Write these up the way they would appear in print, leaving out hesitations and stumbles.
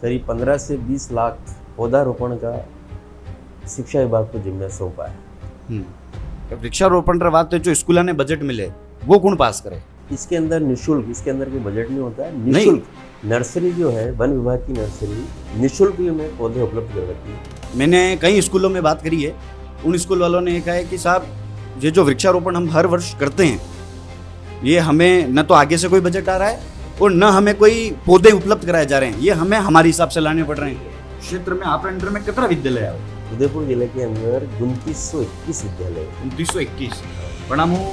करीब 15 से 20 लाख पौधारोपण का शिक्षा विभाग को जिम्मे सौंपा है। वृक्षारोपण रे बात जो स्कूल ने बजट मिले वो कौन पास करे? इसके अंदर निःशुल्क, इसके अंदर कोई बजट नहीं होता है, निःशुल्क नर्सरी जो है वन विभाग की नर्सरी निःशुल्क ही में पौधे उपलब्ध कर रखी है। मैंने कई स्कूलों में बात करी है, उन स्कूल वालों ने कहा है कि साहब ये जो वृक्षारोपण हम हर वर्ष करते हैं ये हमें न तो आगे से कोई बजट आ रहा है और न हमें कोई पौधे उपलब्ध कराए जा रहे हैं, ये हमें हमारे हिसाब से लाने पड़ रहे हैं। क्षेत्र में आप अंडर में कितना विद्यालय है? उदयपुर जिले के अंदर 2921 विद्यालय है। 2921 પણ હું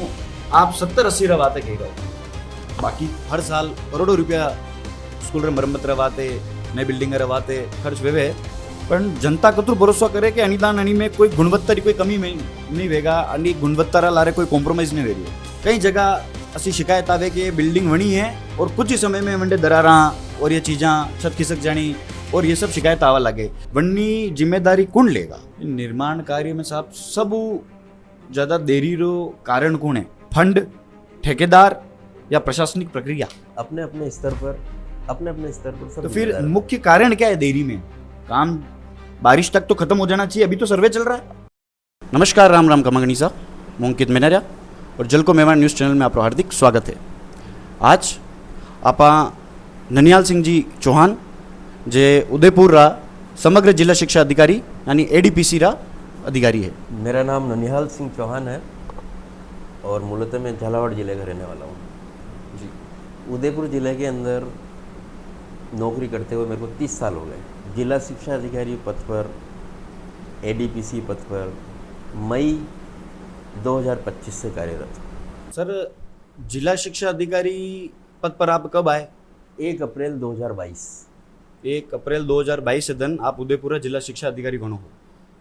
आप 70-80 रवाते कही रहो, बाकी हर साल करोड़ों रुपया स्कूल रे मरम्मत रवाते, नई बिल्डिंग रवाते खर्च वेवे, पण जनता कतरो भरोसा करे कि अनुदान अनी में कोई गुणवत्ता री कोई कमी में नहीं वेगा, अनी गुणवत्ता रा लारे कोई कॉम्प्रोमाइज नहीं वेगी। कई जगह ऐसी शिकायत आवे कि ये बिल्डिंग बनी है और कुछ ही समय में वंडे दरारा और ये चीज़ा छत खिसक जानी और ये सब शिकायत आवा लगे। वन्नी जिम्मेदारी कौन लेगा? निर्माण कार्य में साहब सब ज़्यादा देरी रो कारण कौन है? फंड, ठेकेदार या प्रशासनिक प्रक्रिया? अपने अपने स्तर पर सब। तो फिर मुख्य कारण क्या है देरी में? काम बारिश तक तो खत्म हो जाना चाहिए, अभी तो सर्वे चल रहा है। नमस्कार, राम राम कमागणी सा, मैं अंकित मेनरिया और जल को मेवाड़ न्यूज़ चैनल में आपका हार्दिक स्वागत है। आज आपा ननिहाल सिंह जी चौहान जे उदयपुर रा समग्र जिला शिक्षा अधिकारी यानी एडीपीसी रा अधिकारी है। मेरा नाम ननिहाल सिंह चौहान है और मूलतः मैं झालावाड़ जिले का रहने वाला हूँ जी। उदयपुर जिले के अंदर नौकरी करते हुए मेरे को 30 साल हो गए। जिला शिक्षा अधिकारी पद पर, एडीपीसी पद पर मई 2025 से कार्यरत। सर, जिला शिक्षा अधिकारी पद पर आप कब आए? 1 अप्रैल 2022। 1 अप्रैल 2022 से दिन आप उदयपुर जिला शिक्षा अधिकारी बनो हो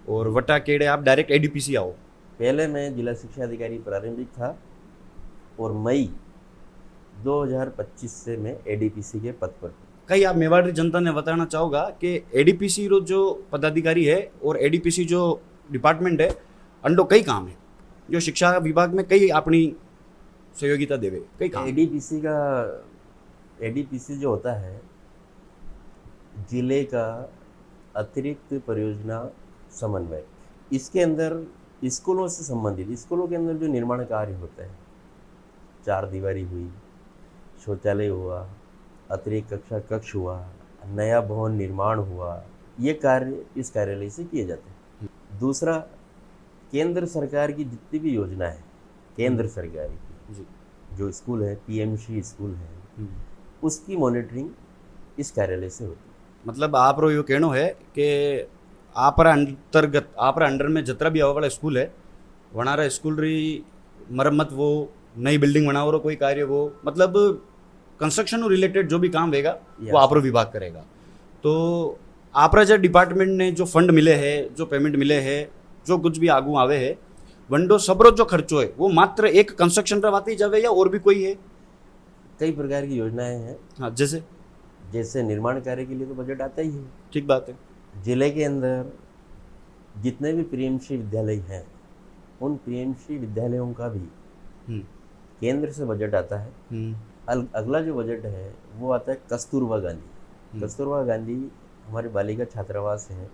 और वटा केड़े आप डायरेक्ट एडीपीसी आओ। पहले मैं जिला शिक्षा अधिकारी प्रारंभिक था और मई 2025 से मैं एडीपीसी के पद पर। कई आप मेवाड़ जनता ने बताना चाहोगा कि एडीपीसी रो जो पदाधिकारी है और एडीपीसी जो डिपार्टमेंट है अंडो कई काम है जो शिक्षा विभाग में कई अपनी सहयोगिता देवे, कई काम। एडीपीसी जो होता है जिले का अतिरिक्त परियोजना समन्वयक। इसके अंदर स्कूलों से संबंधित, स्कूलों के अंदर जो निर्माण कार्य होते हैं, 4 दीवारी हुई, शौचालय हुआ, अतिरिक्त कक्षा कक्ष हुआ, नया भवन निर्माण हुआ, ये कार्य इस कार्यालय से किए जाते हैं। दूसरा, केंद्र सरकार की जितनी भी योजना है केंद्र सरकार की, जो स्कूल है, पीएमसी स्कूल है, उसकी मॉनिटरिंग इस कार्यालय से होती है। मतलब आप रो यो कहनो है कि आप अंतर्गत आप अंडर में जितना भी आवा वाला स्कूल है वनारा स्कूल री मरम्मत वो नई बिल्डिंग बनाओ रो कोई कार्य वो मतलब कंस्ट्रक्शन रिलेटेड जो भी काम रहेगा वो आप विभाग करेगा। तो आप जो डिपार्टमेंट ने जो फंड मिले हैं, जो पेमेंट मिले हैं, जो कुछ भी आगू आवे है वंडो सबरो जो खर्चो है वो मात्र एक कंस्ट्रक्शन करवाते ही जावे या और भी कोई है? कई प्रकार की योजनाएं हैं। हाँ, जैसे निर्माण कार्य के लिए तो बजट आता ही है। ठीक बात है। जिले के अंदर जितने भी पीएमसी विद्यालय हैं उन पीएमसी विद्यालयों का भी केंद्र से बजट आता है। अगला जो बजट है वो आता है कस्तूरबा गांधी। कस्तूरबा गांधी हमारे बालिका छात्रावास है,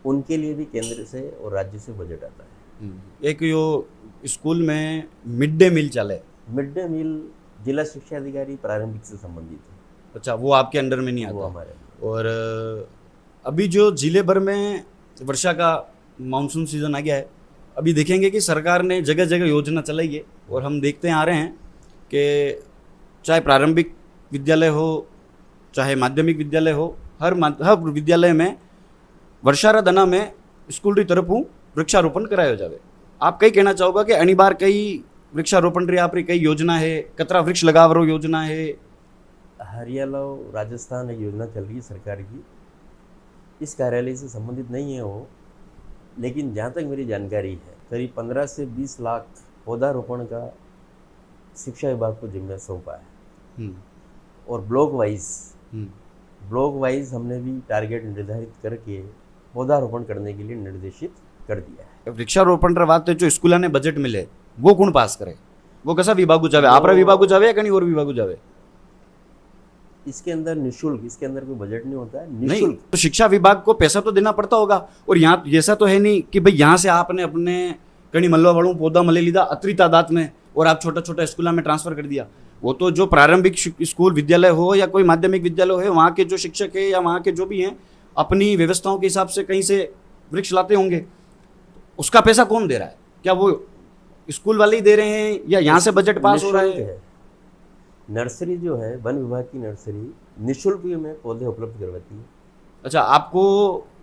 उनके लिए भी केंद्र से और राज्य से बजट आता है। एक यो स्कूल में मिड डे मील चले, मिड डे मील जिला शिक्षा अधिकारी प्रारंभिक से संबंधित है। अच्छा, वो आपके अंडर में नहीं आता? वो हमारे। और अभी जो जिले भर में वर्षा का मानसून सीजन आ गया है, अभी देखेंगे कि सरकार ने जगह जगह योजना चलाई है और हम देखते आ रहे हैं कि चाहे प्रारंभिक विद्यालय हो चाहे माध्यमिक विद्यालय हो, हर विद्यालय में वर्षारा दना में स्कूल की तरफ वृक्षारोपण कराया जाए। आप कई कहना चाहोगा कि अनी बार कई वृक्षारोपण री आप कई योजना है, कतरा वृक्ष लगावरो योजना है? हरियाणा राजस्थान एक योजना चल रही है सरकार की, इस कार्यालय से संबंधित नहीं है वो, लेकिन जहाँ तक मेरी जानकारी है करीब 15 से 20 लाख पौधारोपण का शिक्षा विभाग को जिम्मे सौंपा है। और ब्लॉक वाइज हमने भी टारगेट निर्धारित करके पौधारोपण करने के लिए निर्देशित कर दिया है। वृक्षारोपण रा बात जो स्कूल ने बजट मिले वो कौन पास करे? वो कसा विभाग जावे? आपरा विभाग जावे या कहीं और विभाग जावे? इसके अंदर निःशुल्क, इसके अंदर कोई बजट नहीं होता है, नहीं, निःशुल्क। तो शिक्षा विभाग को पैसा तो देना पड़ता होगा। और यहाँ ऐसा तो है नहीं कि भाई यहाँ से आपने अपने कहीं मलवा वालों पौधा मले लीधा अतरी तादाद में और आप छोटा छोटा स्कूल में ट्रांसफर कर दिया। वो तो जो प्रारंभिक स्कूल विद्यालय हो या कोई माध्यमिक विद्यालय हो, वहाँ के जो शिक्षक है या वहाँ के जो भी हैं अपनी व्यवस्थाओं के हिसाब से कहीं से वृक्ष लाते होंगे। उसका पैसा कौन दे रहा है? क्या वो स्कूल वाले ही दे रहे हैं या यहाँ से बजट पास हो रहा निःशुल्क है? नर्सरी जो है, वन विभाग की नर्सरी निःशुल्क में पौधे उपलब्ध करवाती है। अच्छा, आपको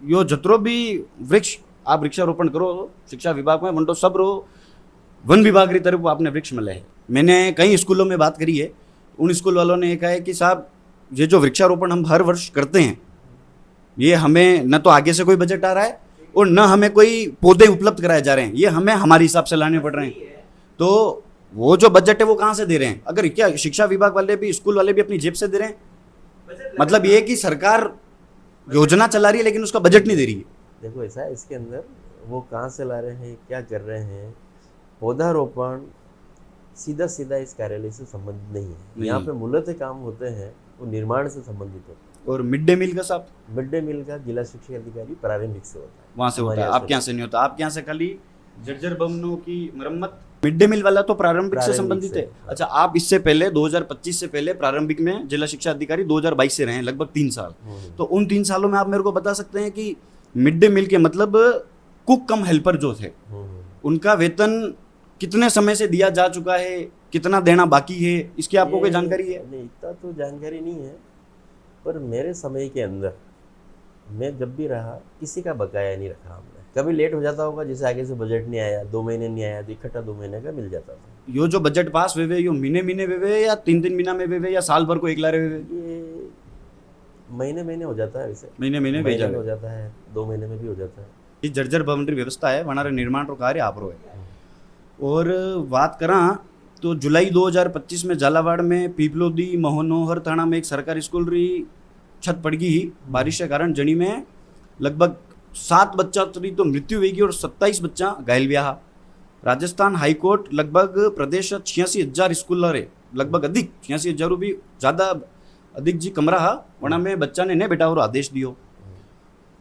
यो जतरो भी वृक्ष आप वृक्षारोपण करो शिक्षा विभाग में मंडो सब रो वन विभाग की तरफ आपने वृक्ष मिले हैं। मैंने कई स्कूलों में बात करी है, उन स्कूल वालों ने कहा है कि साहब ये जो वृक्षारोपण हम हर वर्ष करते हैं ये हमें न तो आगे से कोई बजट आ रहा है और न हमें कोई पौधे उपलब्ध कराए जा रहे हैं, ये हमें हमारे हिसाब से लाने पड़ रहे हैं। तो वो जो बजट है वो कहाँ से दे रहे हैं? अगर क्या शिक्षा विभाग वाले भी स्कूल वाले भी अपनी जेब से दे रहे हैं? मतलब ये कि सरकार योजना चला रही है लेकिन उसका बजट नहीं दे रही है। देखो ऐसा है, इसके अंदर वो कहाँ से ला रहे हैं, क्या कर रहे हैं, पौधारोपण सीधा सीधा इस कार्यालय से संबंधित नहीं है। यहाँ पे मूलतः काम होते हैं वो निर्माण से संबंधित होते हैं। और मिड डे मील का साहब, मिड डे मील का जिला शिक्षा अधिकारी प्रारंभिक से होता है, वहाँ से होता हमारे है, यहाँ आपके यहाँ से नहीं होता। आपके यहाँ से खाली जर्जर भवनों की मरम्मत। मिड डे मील वाला तो प्रारंभिक से संबंधित है। हाँ। अच्छा, आप इससे पहले 2025 से पहले प्रारंभिक में जिला शिक्षा अधिकारी 2022 से रहे हैं, लगभग 3 साल। तो उन 3 सालों में आप मेरे को बता सकते हैं कि मिड डे मील के मतलब कुक कम हेल्पर जो थे उनका वेतन कितने समय से दिया जा चुका है, कितना देना बाकी है, इसकी आपको कोई जानकारी है? नहीं, इतना तो जानकारी नहीं है, पर मेरे समय के अंदर मैं जब भी रहा किसी का बकाया नहीं रखा हमने। कभी लेट हो जाता होगा, जैसे आगे से बजट नहीं आया, 2 महीने नहीं आया तो इकट्ठा 2 महीने का मिल जाता था। यो जो बजट पास हुए यो महीने महीने हुए या 3 महीना में हुए या साल भर को एक लारे हुए? ये महीने महीने हो जाता है, वैसे महीने महीने में हो जाता है, 2 महीने में भी हो जाता है। ये जर्जर भवन की व्यवस्था है वहाँ निर्माण रो कार्य आप रो है। और बात करा तो जुलाई 2025 में झालावाड़ में पीपलोदी मोहनोहर थाना में एक सरकारी स्कूल री छत पड़ गई बारिश के कारण। जनी में लगभग 7 बच्चा तो मृत्यु हुई और 27 बच्चा घायल हुआ। राजस्थान हाईकोर्ट लगभग प्रदेश 86,000 स्कूल रे लगभग अधिक 86,000 भी ज़्यादा अधिक जी कमरा हा वना में बच्चा ने बेटा और आदेश दियो।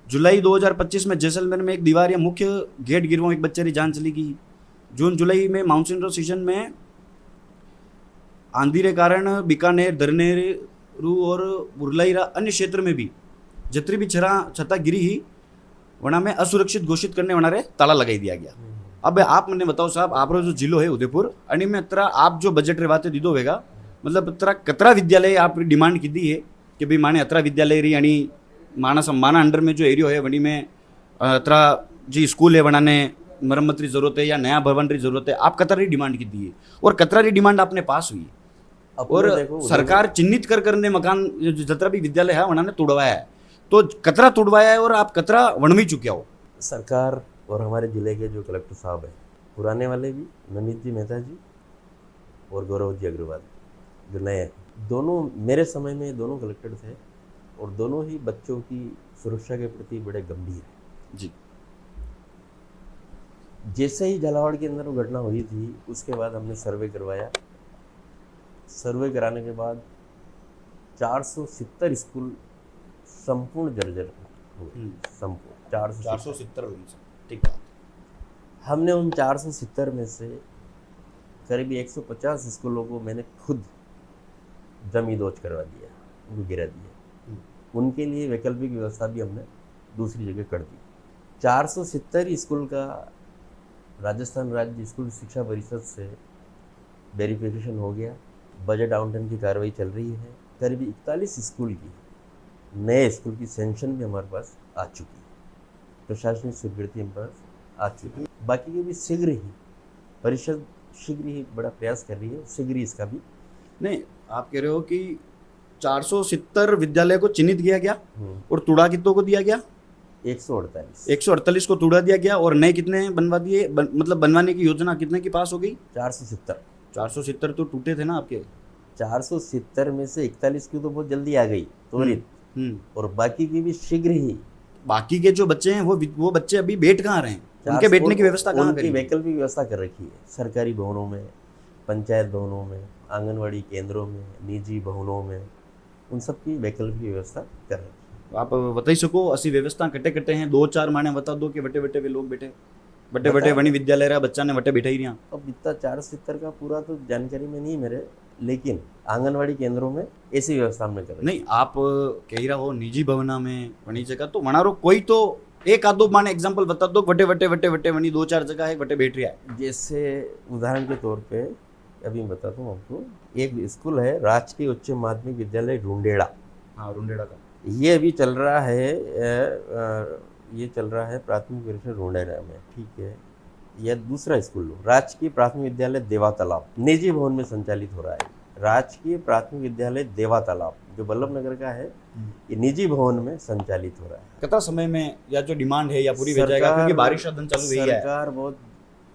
जुलाई 2025 में जैसलमेर में एक दीवार या मुख्य गेट गिरवा एक बच्चे की जान चली गई। जून जुलाई में मानसून रो सीजन में आंधी के कारण बीकानेर दरनेरू और बुरलाई अन्य क्षेत्र में भी जितनी भी छता गिरी ही वना में असुरक्षित घोषित करने वना रे ताला लगाई दिया गया। अब आप मैंने बताओ साहब, आप जो जिलो है उदयपुर अनि में अतरा आप जो बजट रेवाते दीदो होगा, मतलब अतरा कतरा विद्यालय आप डिमांड की दी है कि भाई माने अतरा विद्यालय रही अनि माना अंडर में जो एरियो है वनी में अतरा जी स्कूल है वना ने मरम्मत की जरूरत है या नया भवन की जरूरत है, आप कतरा डिमांड की दी है और कतरा डिमांड आपने पास हुई और सरकार चिन्हित कर करने मकान जतरा भी विद्यालय है वना ने तोड़वाया है। तो कतरा तोड़वाया है और आप कतरा वणवी चुके हो? सरकार और हमारे जिले के जो कलेक्टर साहब हैं, पुराने वाले भी नमित जी मेहता जी और गौरव जी अग्रवाल जो नए हैं, दोनों मेरे समय में दोनों कलेक्टर थे और दोनों ही बच्चों की सुरक्षा के प्रति बड़े गंभीर हैं जी। जैसे ही झालावाड़ के अंदर वो घटना हुई थी उसके बाद हमने सर्वे करवाया। सर्वे कराने के बाद 470 स्कूल संपूर्ण जर्जर हुए, संपूर्ण 470। ठीक है। हमने उन 470 में से करीब 150 स्कूलों को मैंने खुद जमींदोज करवा दिया, उनको गिरा दिया। उनके लिए वैकल्पिक व्यवस्था भी हमने दूसरी जगह कर दी। 470 स्कूल का राजस्थान राज्य स्कूल शिक्षा परिषद से वेरिफिकेशन हो गया, बजट आवंटन की कार्रवाई चल रही है। करीब 41 स्कूल की नए स्कूल की सेंशन भी हमारे पास आ चुकी है, प्रशासनिक स्वीकृति हमारे पास आ चुकी है। बाकी के भी शीघ्र ही परिषद शीघ्र ही बड़ा प्रयास कर रही है, शीघ्र ही इसका भी। नहीं, आप कह रहे हो कि 470 विद्यालय को चिन्हित किया गया और तुड़ा कितनों को दिया गया? 148 को तुड़ा दिया गया और नए कितने बनवा दिए? मतलब बनवाने की योजना कितने की पास हो गई? 470 तो टूटे थे ना आपके। 470 में से 41 की तो बहुत जल्दी आ गई त्वरित, और बाकी की भी शीघ्र ही। बाकी के जो बच्चे हैं वो बच्चे अभी बैठ कहाँ रहे हैं? उनके बैठने की व्यवस्था कहाँ करी? वैकल्पिक व्यवस्था कर रखी है, सरकारी भवनों में, पंचायत भवनों में, आंगनवाड़ी केंद्रों में, निजी भवनों में, उन सब की वैकल्पिक व्यवस्था कर रहे हैं। तो आप बताई सको असी व्यवस्था कटे कटे हैं, दो चार माने बता दो कि बटे बटे वे लोग बैठे, बटे बटे वणी विद्यालय रहा बच्चा ने वटे बैठा ही रहा। अब इतना 470 का पूरा तो जानकारी में नहीं मेरे, लेकिन आंगनवाड़ी केंद्रों में ऐसी व्यवस्था हमने कर रही नहीं आप कह रहा हो निजी भवना में वणी जगह तो वनारो कोई तो एक आधो माने एग्जांपल बता दो वटे वटे वटे वटे वणी दो चार जगह है वटे बैठ रहा है। जैसे उदाहरण के तौर पे अभी मैं बताता हूँ आपको, एक स्कूल है राजकीय उच्च माध्यमिक विद्यालय रुंडेड़ा। हाँ रुंडेड़ा का ये अभी चल रहा है ये चल रहा है प्राथमिक विद्यालय रुंडेड़ा में, ठीक है। यह दूसरा स्कूल लो, राजकीय प्राथमिक विद्यालय देवा तालाब, निजी भवन में संचालित हो रहा है। राजकीय प्राथमिक विद्यालय देवा तालाब जो बल्लभ नगर का है, ये निजी भवन में संचालित हो रहा है। कितना समय में या जो डिमांड है या पूरी हो जाएगा, क्योंकि बारिश का दिन चालू हुई है। सरकार बहुत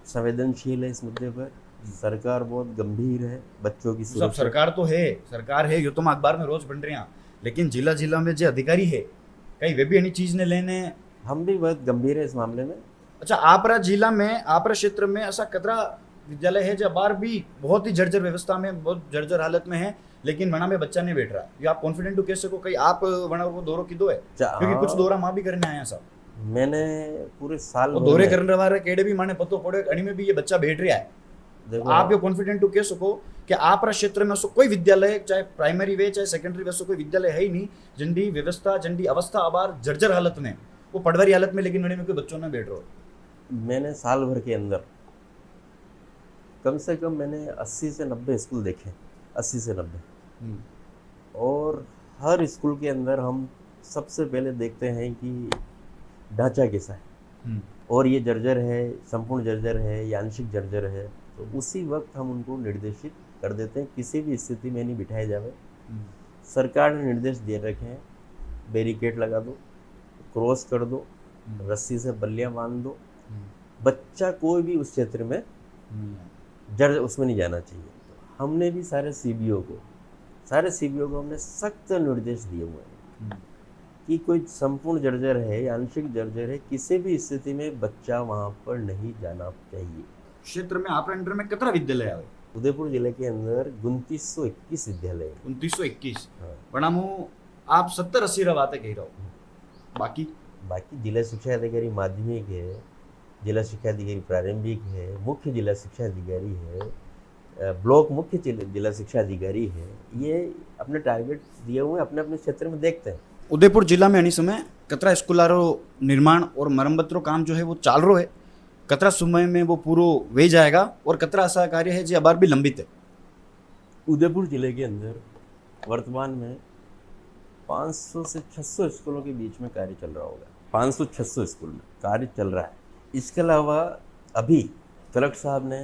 संवेदनशील है इस मुद्दे पर, सरकार बहुत गंभीर है बच्चों की सब सुरक्षा। सरकार तो है, सरकार है, ये तो हम अखबार में रोज बन रहे हैं, लेकिन जिला जिला में जो अधिकारी है कहीं वे भी अन्य चीज ने लेने। हम भी बहुत गंभीर है इस मामले में। अच्छा आपरा जिला में आपरा क्षेत्र में ऐसा कतरा विद्यालय है जो बार भी बहुत ही जर्जर व्यवस्था में, बहुत जर्जर हालत में है, लेकिन वना में बच्चा नहीं बैठ रहा, ये आप कॉन्फिडेंट हो कह सको कहीं आप वना वो दौरो की दो है, क्योंकि कुछ दौरा माँ भी करने आया साहब। मैंने पूरे साल वो दौरे करने वाले केड़े भी माने पतो पड़े अणी में भी ये बच्चा बैठ रहा है। देखो आप ये कॉन्फिडेंट हो कह सको कि आपरा क्षेत्र में ऐसा कोई विद्यालय चाहे प्राइमरी वे चाहे सेकेंडरी वे ऐसा कोई विद्यालय है ही नहीं जिनकी व्यवस्था जिनकी अवस्था अबार जर्जर हालत में, वो पढ़वारी हालत में, लेकिन वणी में कोई बच्चों ने बैठ रहा। मैंने साल भर के अंदर कम से कम मैंने 80 से 90 स्कूल देखे, 80 से 90, और हर स्कूल के अंदर हम सबसे पहले देखते हैं कि ढांचा कैसा है, और ये जर्जर है, संपूर्ण जर्जर है या आंशिक जर्जर है, तो उसी वक्त हम उनको निर्देशित कर देते हैं, किसी भी स्थिति में नहीं बिठाया जाए। सरकार ने निर्देश दे रखे हैं, बैरिकेड लगा दो, क्रॉस कर दो, रस्सी से बल्लियाँ बांध दो, बच्चा कोई भी उस क्षेत्र में जर्जर उसमें नहीं जाना चाहिए। तो हमने भी सारे सीबीओ को हमने सख्त निर्देश दिए हुए हैं कि कोई संपूर्ण जर्जर है या आंशिक जर्जर है, किसी भी स्थिति में बच्चा वहाँ पर नहीं जाना चाहिए। क्षेत्र में आप अंडर में कितना विद्यालय आवे? उदयपुर जिले के अंदर 2921 विद्यालय है। 2921। हाँ। बनामू आप 70-80 बातें कह रहे हो, बाकी जिला शिक्षा अधिकारी माध्यमिक है, जिला शिक्षा अधिकारी प्रारंभिक है, मुख्य जिला शिक्षा अधिकारी है, ब्लॉक मुख्य जिला शिक्षा अधिकारी है, ये अपने टारगेट दिए हुए अपने अपने क्षेत्र में देखते हैं। उदयपुर जिला में अनी समय कतरा स्कूलारो निर्माण और मरम्मत रो काम जो है वो चाल रो है, कतरा समय में वो पूरो वे जाएगा और कतरा ऐसा कार्य है जो अबार भी लंबित है? उदयपुर जिले के अंदर वर्तमान में 500 से 600 स्कूलों के बीच में कार्य चल रहा होगा। 500-600 स्कूल में कार्य चल रहा है। इसके अलावा अभी कलेक्टर साहब ने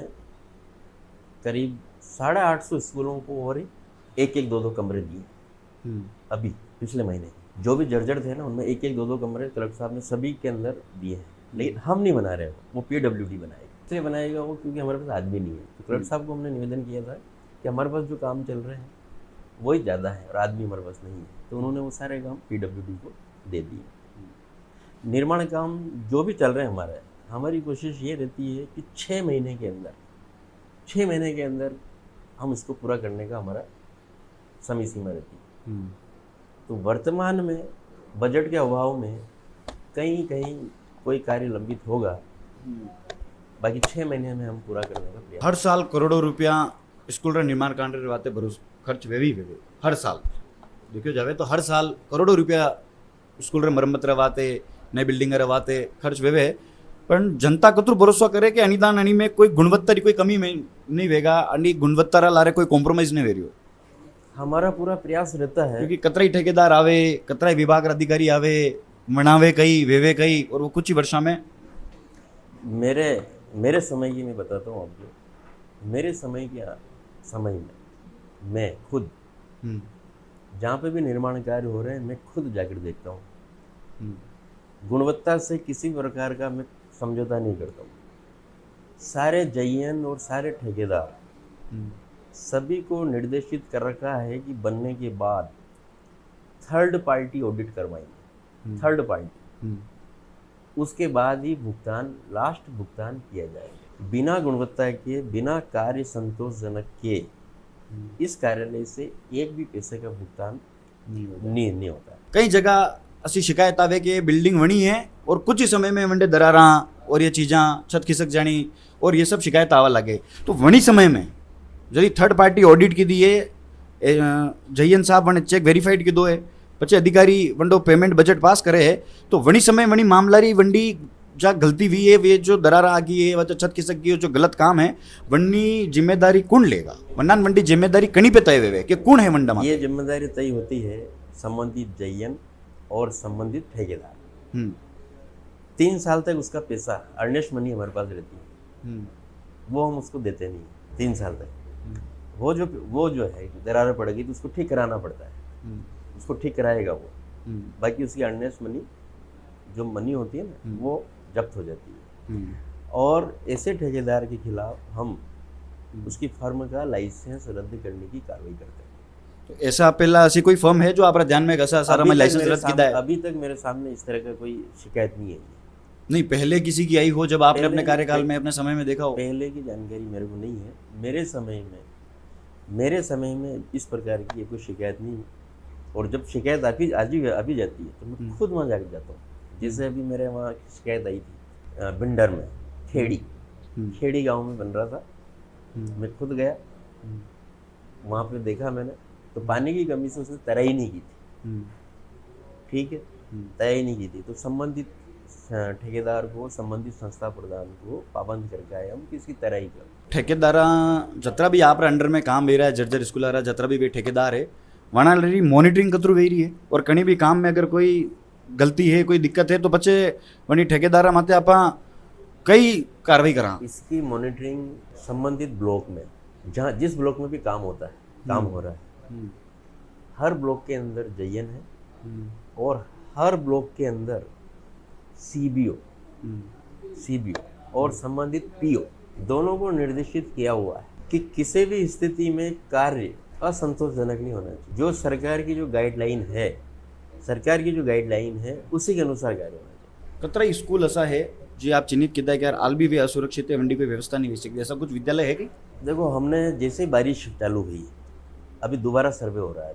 करीब 850 स्कूलों को और एक 2 कमरे दिए। अभी पिछले महीने जो भी जर्जर थे ना, उनमें एक 2 कमरे कलेक्टर साहब ने सभी के अंदर दिए हैं, लेकिन हम नहीं बना रहे हो, वो PWD बनाएगा। इसलिए बनाएगा वो क्योंकि हमारे पास आदमी नहीं है। तो कलेक्टर साहब को हमने निवेदन किया था कि हमारे पास जो काम चल रहे हैं वही ज़्यादा है और आदमी हमारे पास नहीं है, तो उन्होंने वो सारे काम PWD को दे दिए। निर्माण काम जो भी चल रहे हैं हमारी कोशिश ये रहती है कि 6 महीने के अंदर हम इसको पूरा करने का हमारा समय सीमा रहती है। तो वर्तमान में बजट के अभाव में कहीं कोई कार्य लंबित होगा, बाकी 6 महीने में हम पूरा करने का प्रयास। हर साल करोड़ों रुपया स्कूल रे निर्माण कांड रे वाते भरोस खर्च वेवी हर साल देखियो जावे तो हर साल करोड़ों रुपया स्कूल रे मरम्मत रे वाते, नई बिल्डिंग रे वाते खर्च वेवे, पर जनता कतरो भरोसा करे कि अनुदान अणी में कोई गुणवत्ता री कोई कमी में नहीं वेगा, अणी गुणवत्ता रा लारे कोई कॉम्प्रोमाइज नहीं वेरियो। हमारा पूरा प्रयास रहता है, क्योंकि कतराई ठेकेदार आवे, कतराई विभाग अधिकारी आवे, मनावे कई वेवे कई, और वो कुछ ही वर्षा में मेरे समय की मैं बताता हूँ आपको। मेरे समय में मैं खुद जहाँ पे भी निर्माण कार्य हो रहे हैं मैं खुद जाकर देखता हूँ। गुणवत्ता से किसी प्रकार का मैं समझौता नहीं करता हूँ। सारे जयन और सारे ठेकेदार सभी को निर्देशित कर रखा है कि बनने के बाद थर्ड पार्टी ऑडिट करवाएंगे, थर्ड पार्टी, उसके बाद ही लास्ट भुगतान किया जाएगा। बिना गुणवत्ता के, बिना कार्य संतोषजनक के इस कार्यालय से एक भी पैसे का भुगतान नहीं होता है। कई जगह असी शिकायत आवे कि बिल्डिंग वणी है और कुछ ही समय में वंडे दरारा और ये चीज़ा छत खिसक जानी और ये सब शिकायत आवा लगे। तो वणी समय में जरी थर्ड पार्टी ऑडिट की दी है, जयन साहब वने चेक वेरीफाइड की दो है, पचे अधिकारी वंडो पेमेंट बजट पास करे है, तो वणी समय वणी मामलारी वंडी जा गलती हुई है, वे जो दरारा आ गई है व छत खिसक गई है, जो गलत काम है वन्नी जिम्मेदारी कौन लेगा? वन्नान वंडी जिम्मेदारी कहीं पे तय हुए कि कौन है वंडा में? ये जिम्मेदारी तय होती है संबंधित जयन और संबंधित ठेकेदार। 3 साल तक उसका पैसा अर्नेस्ट मनी हमारे पास रहती है, वो हम उसको देते नहीं 3 साल तक। वो जो है दरार पड़ गई तो उसको ठीक कराना पड़ता है, उसको ठीक कराएगा वो। बाकी उसकी अर्नेस्ट मनी जो मनी होती है ना वो जब्त हो जाती है। और ऐसे ठेकेदार के खिलाफ हम उसकी फर्म का लाइसेंस रद्द करने की कार्रवाई करते हैं। तो ऐसा पहला ऐसी कोई फर्म है जो आपरा ध्यान में घसा सारा में लाइसेंस रद्द किया है? अभी तक मेरे सामने इस तरह का कोई शिकायत नहीं है। नहीं, पहले किसी की आई हो जब आपने अपने कार्यकाल में अपने समय में देखा हो? पहले की जानकारी मेरे को नहीं है। मेरे समय में इस प्रकार की कोई शिकायत नहीं है। और जब शिकायत अभी जाती है तो मैं खुद वहाँ जाकर जाता हूँ। जैसे अभी मेरे वहाँ शिकायत आई थी बिंडर में, खेड़ी गांव में बन रहा था, मैं खुद गया वहाँ पे, देखा मैंने तो पानी की कमी से उसने तराई नहीं की थी। ठीक है, तराई नहीं की थी तो संबंधित ठेकेदार को, संबंधित संस्था प्रधान को पाबंद करके आए हम कि इसकी तराई कर। ठेकेदारा जतरा भी आप अंडर में काम वे रहा है, जर्जर स्कूल आ रहा जतरा भी वे ठेकेदार है वहाँ रही मॉनिटरिंग कतरू वे रही है, और कहीं भी काम में अगर कोई गलती है, कोई दिक्कत है तो बच्चे वही ठेकेदारा माते आप कई कार्रवाई करा। इसकी मॉनिटरिंग संबंधित ब्लॉक में, जहाँ जिस ब्लॉक में भी काम होता है, काम हो रहा है, हर ब्लॉक के अंदर जयन है और हर ब्लॉक के अंदर सीबीओ और संबंधित पीओ दोनों को निर्देशित किया हुआ है कि किसी भी स्थिति में कार्य असंतोषजनक नहीं होना चाहिए। जो सरकार की जो गाइडलाइन है उसी के अनुसार कार्य होना चाहिए। कतरा स्कूल ऐसा है जी आप चिन्हित किया कि यार आल भी वे असुरक्षित है, वंडी कोई व्यवस्था नहीं हो सकती, ऐसा कुछ विद्यालय है कि? देखो, हमने जैसे बारिश चालू हुई, अभी दोबारा सर्वे हो रहा है।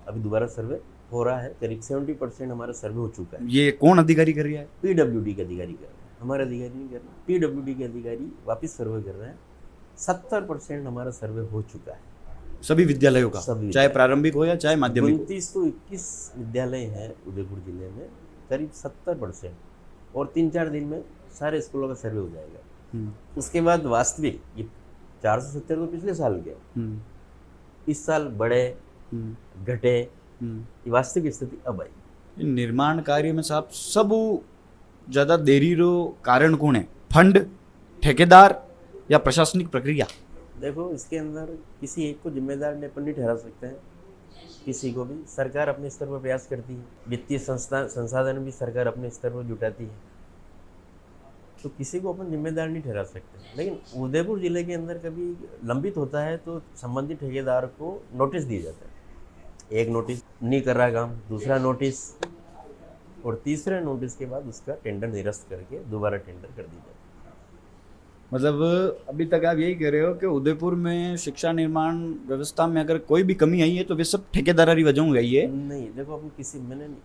अभी दोबारा सर्वे हो रहा है, करीब 70% हमारा सर्वे हो चुका है। ये कौन अधिकारी कर रहा है? पीडब्ल्यूडी के अधिकारी कर रहे हैं, हमारे अधिकारी नहीं कर रहे। पीडब्ल्यूडी के अधिकारी वापस सर्वे कर रहे हैं। 70% हमारा सर्वे हो चुका है सभी विद्यालयों का, चाहे प्रारंभिक हो या चाहे माध्यमिक। 29 तो 21 विद्यालय हैं उदयपुर जिले में, करीब 70%, और 3-4 दिन में सारे स्कूलों का सर्वे हो जाएगा। उसके बाद वास्तविक ये 470 तो पिछले साल के, इस साल बढ़े घटे, ये वास्तविक स्थिति अब आई। निर्माण कार्य में साहब सब ज़्यादा देरी रो कारण कौन है? फंड, ठेकेदार या प्रशासनिक प्रक्रिया? देखो, इसके अंदर किसी एक को जिम्मेदार अपन नहीं ठहरा सकते हैं, किसी को भी। सरकार अपने स्तर पर प्रयास करती है, वित्तीय संसाधन भी सरकार अपने स्तर पर जुटाती है, तो किसी को अपन जिम्मेदार नहीं ठहरा सकते। लेकिन उदयपुर जिले के अंदर कभी लंबित होता है तो संबंधित ठेकेदार को नोटिस दिए जाता है। एक नोटिस नहीं कर रहा काम, दूसरा नोटिस, और तीसरे नोटिस के बाद उसका टेंडर निरस्त करके दोबारा टेंडर कर दी जाती है। मतलब अभी तक आप यही कह रहे हो कि उदयपुर में शिक्षा निर्माण व्यवस्था में अगर कोई भी कमी आई है तो वे सब ठेकेदारी वजह गई है? नहीं, देखो, अपन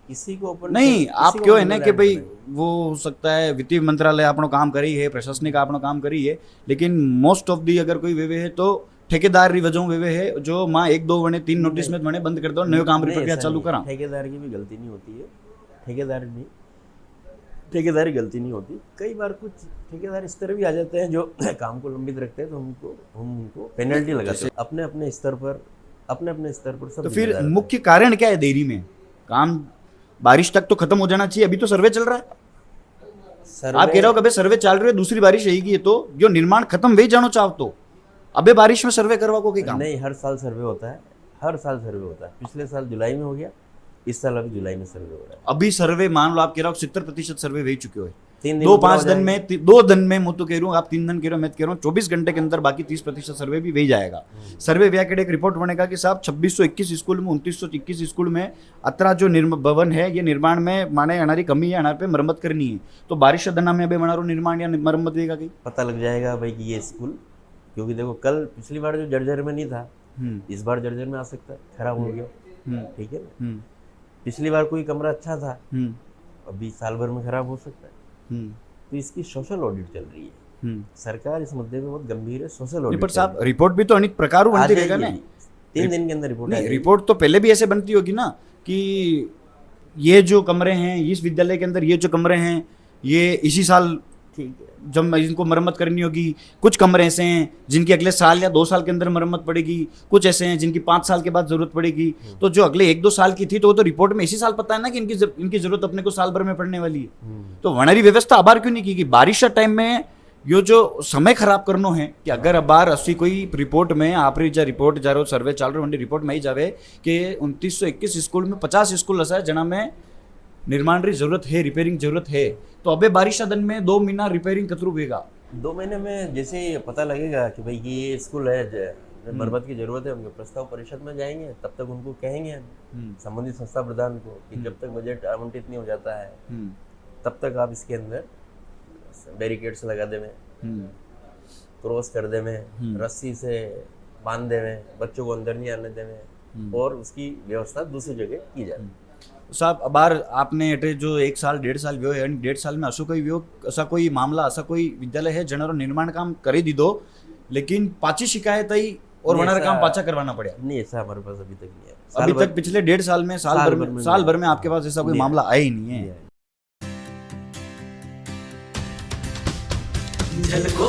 किसी को अपन नहीं, आप क्यों है ना कि भाई वो हो सकता है वित्तीय मंत्रालय अपनो काम करी है, प्रशासनिक अपनो काम करी है, लेकिन मोस्ट ऑफ दी अगर कोई वे है तो ठेकेदार री वजह वे है जो माँ 1, 2 वने 3 नोटिस में वने बंद कर दो, नयो काम री प्रक्रिया चालू करा। ठेकेदार की भी गलती नहीं होती है, ठेकेदारी गलती नहीं होती। कई बार कुछ ठेकेदार इस तरह भी आ जाते हैं जो काम को लंबित रखते हैं, तो हम उनको पेनल्टी लगाते हैं अपने अपने स्तर पर सब। तो फिर मुख्य कारण क्या है देरी में? काम बारिश तक तो खत्म हो जाना चाहिए, अभी तो सर्वे चल रहा है। आप कह रहे हो कि सर्वे चल रही है, दूसरी बारिश आएगी तो जो निर्माण खत्म वे जानो चाहो तो अबे बारिश में सर्वे करवा को काम नहीं। हर साल सर्वे होता है, पिछले साल जुलाई में हो गया, इस साल अभी जुलाई में सर्वे हो रहा है। अभी सर्वे मान लो आप कह रहे हो 70% सर्वे हो चुके हो, 2 दिन में मैं तो कह रहा हूँ, आप 3 दिन कह रहे हो, मैं कह रहा हूँ 24 घंटे के अंदर बाकी 30% सर्वे भी वही जाएगा। सर्वे व्या के एक रिपोर्ट बनेगा कि साहब 2621 स्कूल में 2921 स्कूल में अतरा जो भवन है ये निर्माण में माने हमारी कमी है, हमारे पे मरम्मत करनी है, तो बारिश दना में अभी हमारा निर्माण या मरम्मत देगा कहीं पता लग जाएगा भाई कि ये स्कूल, क्योंकि देखो कल पिछली बार जो जर्जर में नहीं था, इस बार जर्जर में आ सकता है, खराब हो गया। ठीक है ना। पिछली बार कोई कमरा अच्छा था, अभी साल भर में खराब हो सकता है। तो इसकी सोशल ऑडिट चल रही है। सरकार इस मुद्दे पे बहुत गंभीर है। सोशल ऑडिट पर साहब रिपोर्ट भी तो अनेक प्रकार बनती रहेगा ना। 3 दिन के अंदर रिपोर्ट नहीं, रिपोर्ट तो पहले भी ऐसे बनती होगी ना कि ये जो कमरे हैं इस विद्यालय के अंदर, ये जो कमरे हैं ये इसी साल ठीक है जब इनको मरम्मत करनी होगी। कुछ कमरे ऐसे हैं जिनकी अगले साल या 2 साल के अंदर मरम्मत पड़ेगी, कुछ ऐसे हैं जिनकी 5 साल के बाद जरूरत पड़ेगी। तो जो अगले 1-2 साल की थी तो वो तो रिपोर्ट में इसी साल पता है ना कि इनकी जरूरत अपने को साल भर में पड़ने वाली है। तो वनारी व्यवस्था अबार क्यों नहीं की कि बारिश टाइम में यो जो समय खराब करनो है कि अगर अबार अस्सी कोई रिपोर्ट में आप रिपोर्ट जा रहे हो, सर्वे चल रहे हो, रिपोर्ट में ही जावे कि 2921 स्कूल में 50 स्कूल ऐसा है जना में निर्माण री जरूरत है, रिपेयरिंग जरूरत है। तो अबे बारिश दिन में 2 महीना रिपेयरिंग कतरू होगा। 2 महीने में जैसे ही पता लगेगा कि भाई ये स्कूल है मरम्मत की जरूरत है, उनके प्रस्ताव परिषद में जाएंगे, तब तक उनको कहेंगे हम संबंधित संस्था प्रधान को कि जब तक बजट आवंटित नहीं हो जाता है तब तक आप इसके अंदर बैरिकेड्स लगा दे में, क्रॉस कर दे में, रस्सी से बांध दे में, बच्चों को अंदर नहीं आने दे में, और उसकी व्यवस्था दूसरी जगह की जाए। साहब अबार आपने एटे जो 1 साल 1.5 साल व्यो है, 1.5 साल में ऐसा कोई मामला, ऐसा कोई विद्यालय है जनारो निर्माण काम कर दी दो लेकिन पाची शिकायत आई और वनारा काम पाचा करवाना पड़ा? नहीं, ऐसा हमारे पास अभी तक नहीं है। अभी तक पिछले 1.5 साल में साल भर में आपके पास ऐसा कोई मामला आया ही नहीं है। झलको